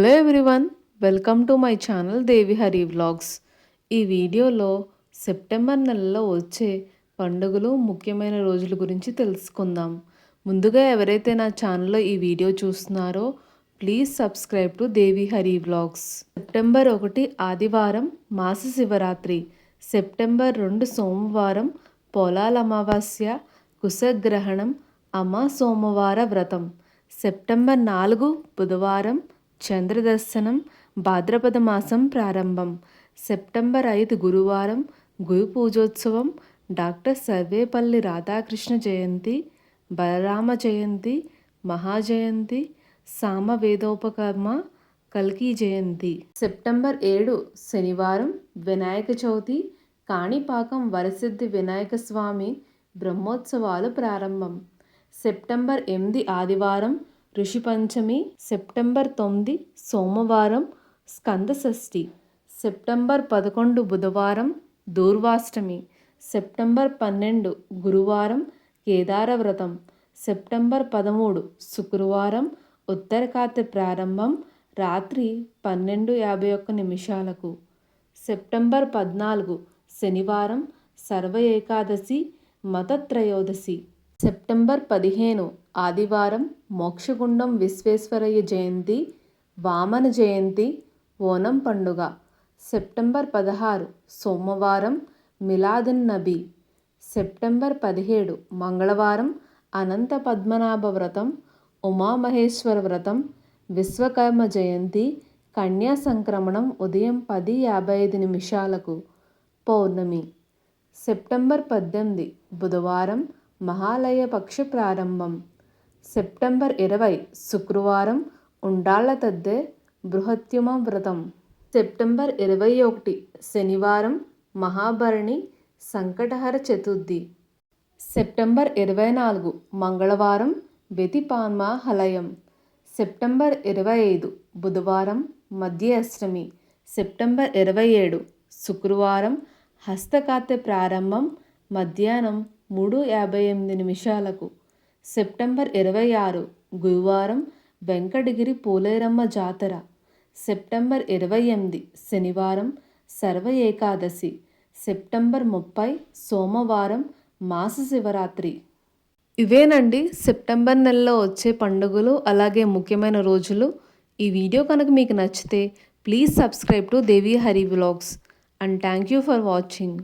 Hello everyone, welcome to my channel Devi Hari vlogs. ఈ వీడియోలో September నెలలో వచ్చే పండుగలు ముఖ్యమైన రోజుల గురించి తెలుసుకుందాం. ముందుగా ఎవరైతే నా ఛానల్లో ఈ వీడియో చూస్తున్నారో please subscribe to Devi Hari vlogs. September 1 ఆదివారం మాస శివరాత్రి, సెప్టెంబర్ 2 సోమవారం పొలాల అమావాస్య, కుశగ్రహణం, అమ సోమవార వ్రతం, సెప్టెంబర్ 4 బుధవారం చంద్రదర్శనం, భాద్రపద మాసం ప్రారంభం, సెప్టెంబర్ 5 గురువారం గురు పూజోత్సవం, డాక్టర్ సర్వేపల్లి రాధాకృష్ణ జయంతి, బలరామ జయంతి, మహాజయంతి, సామవేదోపకర్మ, కల్కి జయంతి. సెప్టెంబర్ 7 శనివారం వినాయక చవితి, కాణిపాకం వరసిద్ధి వినాయక స్వామి బ్రహ్మోత్సవాలు ప్రారంభం, సెప్టెంబర్ 8 ఆదివారం ఋషి పంచమి, సెప్టెంబర్ 9 సోమవారం స్కంద షష్ఠి, సెప్టెంబర్ 11 బుధవారం దూర్వాష్టమి, సెప్టెంబర్ 12 గురువారం కేదార వ్రతం, సెప్టెంబర్ 13 శుక్రవారం ఉత్తరకార్తె ప్రారంభం రాత్రి 12:51 సెప్టెంబర్ 14 శనివారం సర్వ ఏకాదశి మతత్రయోదశి, సెప్టెంబర్ 15 ఆదివారం మోక్షగుండం విశ్వేశ్వరయ్య జయంతి, వామన జయంతి, ఓనం పండుగ, సెప్టెంబర్ 16 సోమవారం మిలాదున్ నబీ, సెప్టెంబర్ 17 మంగళవారం అనంత పద్మనాభ వ్రతం, ఉమామహేశ్వర వ్రతం, విశ్వకర్మ జయంతి, కన్యా సంక్రమణం ఉదయం 10:55 పౌర్ణమి, సెప్టెంబర్ 18 బుధవారం మహాలయ పక్ష ప్రారంభం, సెప్టెంబర్ 20 శుక్రవారం ఉండాళ్ల తద్దె బృహత్యుమ వ్రతం, సెప్టెంబర్ 21 శనివారం మహాభరణి సంకటహర చతుర్థి, సెప్టెంబర్ 24 మంగళవారం వ్యతిపాన్మహలయం, సెప్టెంబర్ 25 బుధవారం మధ్య అష్టమి, సెప్టెంబర్ 27 శుక్రవారం హస్తకార్తె ప్రారంభం మధ్యాహ్నం 3:58 సెప్టెంబర్ 26 గురువారం వెంకటగిరి పోలేరమ్మ జాతర, సెప్టెంబర్ 28 శనివారం సర్వ ఏకాదశి, సెప్టెంబర్ 30 సోమవారం మాస శివరాత్రి. ఇవేనండి సెప్టెంబర్ నెలలో వచ్చే పండుగలు, అలాగే ముఖ్యమైన రోజులు. ఈ వీడియో కనుక మీకు నచ్చితే please subscribe to Devi Hari vlogs and thank you for watching.